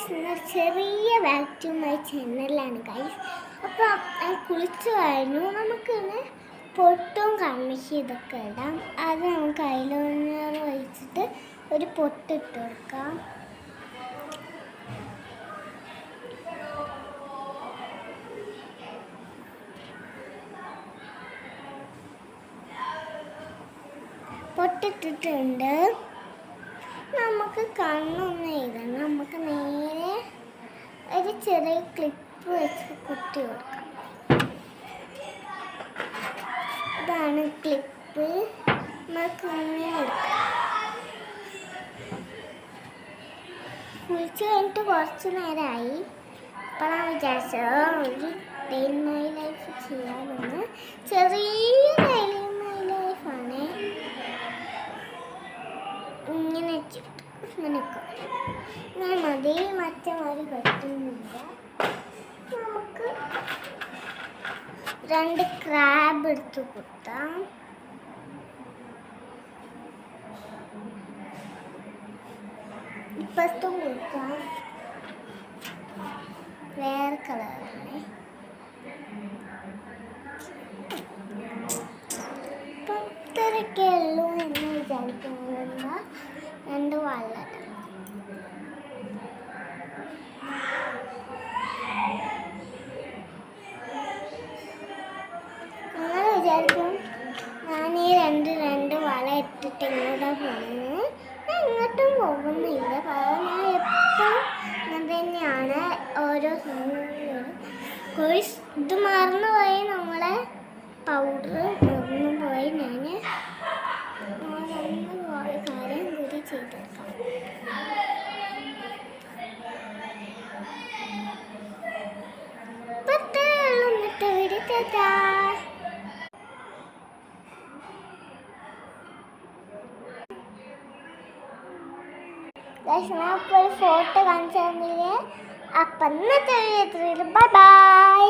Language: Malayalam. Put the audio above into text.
ചെറിയ വാക്യൂമായി ചാനലാണ് ഗൈസ്. അപ്പോൾ കുളിച്ചു കഴിഞ്ഞു. നമുക്കിന്ന് പൊട്ടും കണ്ണിക്ക് ഇതൊക്കെ ഇടാം. അത് നമുക്ക് ഐലൈനർ ഒഴിച്ചിട്ട് ഒരു പൊട്ടിട്ട് കൊടുക്കാം. പൊട്ടിട്ടിട്ടുണ്ട്. നമുക്ക് കണ്ണൊന്നും എഴുതണം. നമുക്ക് നേരെ ഒരു ചെറിയ ക്ലിപ്പ് വെച്ച് കുത്തി കൊടുക്കാം. ഇതാണ് ക്ലിപ്പ്. നമുക്ക് ഇങ്ങനെ എടുക്കാം. കുളിച്ച് കഴിഞ്ഞിട്ട് കുറച്ച് നേരമായി. അപ്പോഴാണ് വിചാരിച്ചത് ഒരു ഡേ ഇൻ മൈ ലൈഫ് ചെയ്യാമെന്ന്. ചെറിയ ഡേ ഇൻ മൈ ലൈഫാണ്. ഇങ്ങനെ വെച്ചിട്ട് ഇങ്ങനെ മതി. മറ്റമാതിരി പറ്റുന്നില്ല. നമുക്ക് 2 ക്രാബ് എടുത്ത് കുത്താം. ഇപ്പത്തും കുത്താം. വേറെ കളറാണ്. ഇപ്പം ഇത്രയൊക്കെ ഉള്ളൂ എന്ന് വിചാരിക്കുന്നത്. 2 വെള്ളം നിങ്ങൾ വിചാരിക്കും ഞാൻ ഈ രണ്ട് വള ഇട്ടിട്ട് എങ്ങോട്ടാ പോകുന്നത്. ഞാൻ എങ്ങോട്ടും പോകുന്നില്ല. കാരണം ഞാൻ എപ്പോഴും അങ്ങനെ തന്നെയാണ്. ഓരോ കോഴ്സ് ഇത് മറന്നു പോയി. നമ്മളെ പൗഡർ മറന്നു പോയി. ഞാൻ കാര്യം കൂടി ചെയ്തെടുക്കാം. ഇന്നത്തെ വീഡിയോ ഞാൻ ഇപ്പോൾ ഒരു ഫോട്ടോ കാണിച്ചു തന്നില്ലേ. അപ്പം ഇന്നത്തെ വീഡിയോ ബൈ ബൈ.